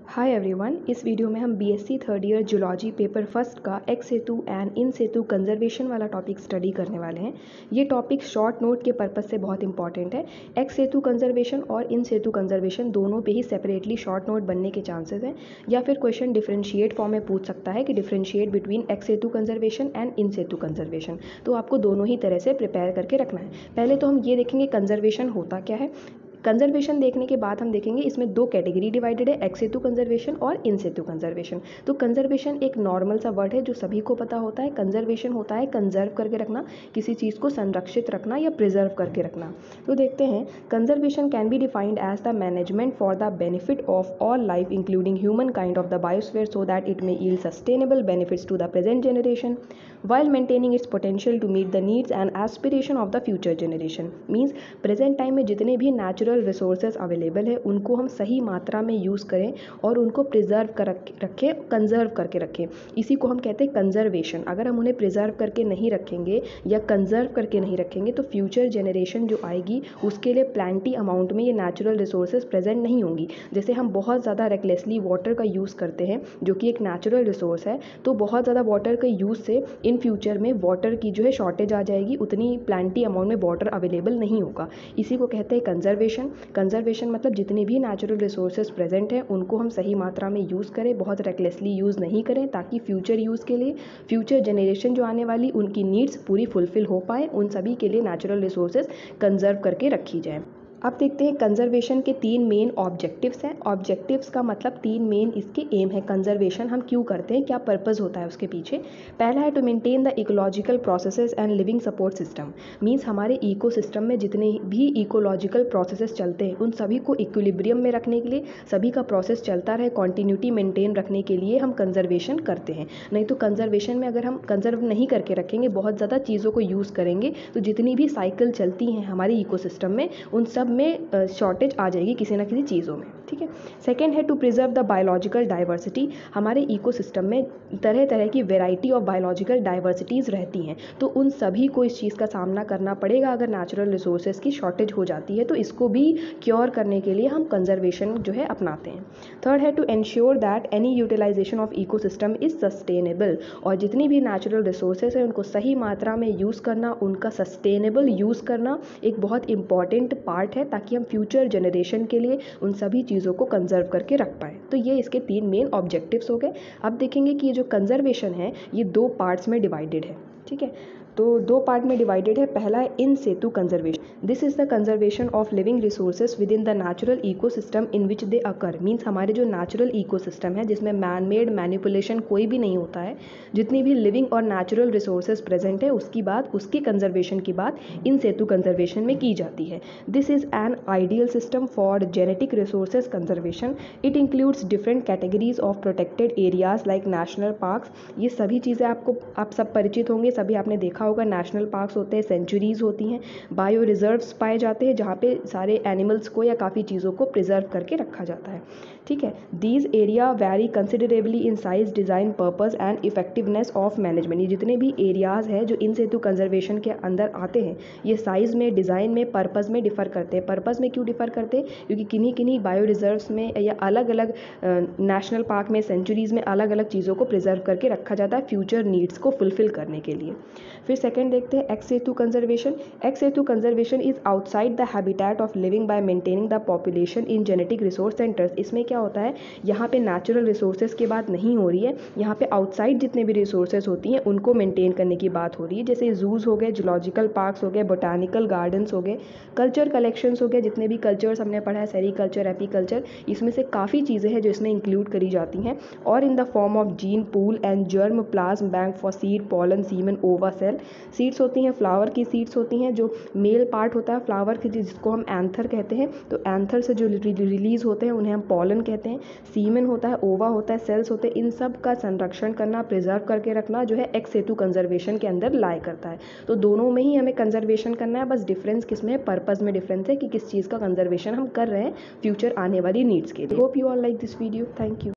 Hi everyone, इस video में हम BSc third year zoology paper first का ex situ and in situ conservation वाला टॉपिक स्टडी करने वाले हैं। ये टॉपिक शॉर्ट नोट के पर्पस से बहुत इंपॉर्टेंट है। एक्स सेतु कंजर्वेशन और इन सेतु कंजर्वेशन दोनों पे ही सेपरेटली शॉर्ट नोट बनने के चांसेस हैं, या फिर क्वेश्चन डिफरेंशिएट फॉर्म में पूछ सकता है कि differentiate between x Setu conservation and in situ conservation. तो आपको दोनों ही तरह से प्रिपेयर करके रखना है। पहले तो हम ये देखेंगे कंजर्वेशन होता क्या है। कंजर्वेशन देखने के बाद हम देखेंगे इसमें दो कैटेगरी डिवाइडेड है, एक्स सेतु कंजर्वेशन और इन सेतु कंजर्वेशन। तो कंजर्वेशन एक नॉर्मल सा वर्ड है जो सभी को पता होता है। कंजर्वेशन होता है कंजर्व करके रखना, किसी चीज़ को संरक्षित रखना या प्रिजर्व करके रखना। तो देखते हैं, conservation can be defined as the management for the benefit of all life including humankind of the biosphere so that it may yield sustainable benefits to the present generation while maintaining its potential to meet the needs and aspiration of the future generation। Means present time में जितने भी natural resources available है उनको हम सही मात्रा में use करें और उनको प्रिजर्व कर रखें, कंजर्व करके रखें। इसी को हम कहते हैं कंजर्वेशन। अगर हम उन्हें प्रिजर्व करके नहीं रखेंगे या कंजर्व करके नहीं रखेंगे तो फ्यूचर जनरेशन जो आएगी उसके लिए प्लेंटी अमाउंट में ये नेचुरल रिसोर्सेज प्रेजेंट नहीं होंगी। जैसे हम बहुत ज़्यादा रेकलेसली वाटर का यूज़ करते हैं जो कि एक नेचुरल रिसोर्स है, तो बहुत ज़्यादा वाटर के यूज़ से इन फ्यूचर में वाटर की जो है शॉर्टेज आ जाएगी, उतनी प्लेंटी अमाउंट में वाटर अवेलेबल नहीं होगा। इसी को कहते हैं कंजर्वेशन। कंजर्वेशन मतलब जितने भी नेचुरल रिसोर्सेज प्रेजेंट हैं उनको हम सही मात्रा में यूज़ करें, बहुत रेकलेसली यूज़ नहीं करें, ताकि फ्यूचर यूज़ के लिए फ्यूचर जनरेशन जो आने वाली उनकी नीड्स पूरी फुलफिल हो पाए। उन सभी के लिए नेचुरल रिसोर्सेज कंजर्व करके रखी जाए। अब देखते हैं कंजर्वेशन के तीन मेन ऑब्जेक्टिव्स हैं। ऑब्जेक्टिव्स का मतलब तीन मेन इसके एम है। कंजर्वेशन हम क्यों करते हैं, क्या पर्पस होता है उसके पीछे। पहला है to maintain the ecological processes and living support system. Means हमारे इकोसिस्टम में जितने भी इकोलॉजिकल प्रोसेसेस चलते हैं उन सभी को इक्विलिब्रियम में रखने के लिए, सभी का प्रोसेस चलता रहे, कॉन्टिन्यूटी मेंटेन रखने के लिए हम कंजर्वेशन करते हैं। नहीं तो कंजर्वेशन में अगर हम कंजर्व नहीं करके रखेंगे, बहुत ज़्यादा चीज़ों को यूज़ करेंगे, तो जितनी भी साइकिल चलती हैं हमारे इकोसिस्टम में उन सब में शॉर्टेज आ जाएगी किसी ना किसी चीज़ों में। ठीक है। सेकेंड है to preserve the biological diversity. हमारे इकोसिस्टम में तरह तरह की वेराइटी ऑफ बायोलॉजिकल डाइवर्सिटीज़ रहती हैं, तो उन सभी को इस चीज़ का सामना करना पड़ेगा अगर नेचुरल रिसोर्सेज की शॉर्टेज हो जाती है। तो इसको भी क्योर करने के लिए हम कंजर्वेशन जो है अपनाते हैं। थर्ड है to ensure that any utilization of ecosystem is sustainable. और जितनी भी नेचुरल रिसोर्सेज हैं उनको सही मात्रा में यूज़ करना, उनका सस्टेनेबल यूज़ करना एक बहुत इंपॉर्टेंट पार्ट है, ताकि हम फ्यूचर जनरेशन के लिए उन सभी चीज़ों को कंजर्व करके रख पाए। तो ये इसके तीन मेन ऑब्जेक्टिव्स हो गए। अब देखेंगे कि ये जो कंजर्वेशन है ये दो पार्ट्स में डिवाइडेड है। ठीक है, तो दो पार्ट में डिवाइडेड है। पहला है in situ conservation. This is the conservation of living resources within the natural ecosystem in which they occur. Means हमारे जो नेचुरल इकोसिस्टम है जिसमें मैन मेड मैनिपुलेशन कोई भी नहीं होता है, जितनी भी लिविंग और नेचुरल रिसोर्सेज प्रेजेंट है उसकी बात, उसकी कंजर्वेशन की बात इन सेतु कंजर्वेशन में की जाती है। This is an ideal system for genetic resources conservation. It includes different categories of protected areas like national parks. ये सभी चीज़ें आप सब परिचित होंगे, सभी आपने देखा होगा। नेशनल पार्क्स होते हैं, सेंचुरीज होती हैं, बायो रिजर्व्स पाए जाते हैं जहाँ पे सारे एनिमल्स को या काफ़ी चीज़ों को प्रिजर्व करके रखा जाता है। ठीक है। These area very considerably in size, design, purpose and effectiveness of management. ये जितने भी एरियाज़ हैं जो इन सेतु कंजर्वेशन के अंदर आते हैं ये साइज़ में, डिज़ाइन में, पर्पस में डिफ़र करते हैं। पर्पस में क्यों डिफ़र करते हैं, क्योंकि किन्हीं किन्हीं बायो रिजर्व्स में या अलग अलग नेशनल पार्क में, सेंचुरीज़ में अलग अलग चीज़ों को प्रिजर्व करके रखा जाता है फ्यूचर नीड्स को फुलफिल करने के लिए। फिर सेकंड देखते हैं x Setu conservation. X Setu conservation is outside the habitat of living by maintaining the population in genetic resource centres. इसमें क्या होता है, यहाँ पे नेचुरल रिसोर्सेज की बात नहीं हो रही है, यहाँ पे आउटसाइड जितने भी रिसोर्सेज होती हैं उनको मेंटेन करने की बात हो रही है। जैसे जूज हो गए, जूलॉजिकल पार्क्स हो गए, बोटानिकल गार्डन्स हो गए, कल्चर कलेक्शंस हो गए, जितने भी कल्चर्स हमने पढ़ा है, सेरीकल्चर, एपीकल्चर, इसमें से काफ़ी चीज़ें हैं जो इसमें इंक्लूड करी जाती हैं। और in the form of gene pool and germ plasm bank for seed, pollen, semen, ओवा सेल। सीड्स होती हैं, फ्लावर की सीड्स होती हैं, जो मेल पार्ट होता है फ्लावर की जिसको हम एंथर कहते हैं, तो एंथर से जो रिलीज होते हैं उन्हें हम पॉलन कहते हैं। सीमन होता है, ओवा होता है, सेल्स होते हैं। इन सब का संरक्षण करना, प्रिजर्व करके रखना जो है एक्स सेतु कंजर्वेशन के अंदर लाए करता है। तो दोनों में ही हमें कंजर्वेशन करना है, बस डिफरेंस किसमें है, पर्पस में डिफरेंस है कि किस चीज़ का कंजर्वेशन हम कर रहे हैं फ्यूचर आने वाली नीड्स के लिए। Hope you all like this video. Thank you.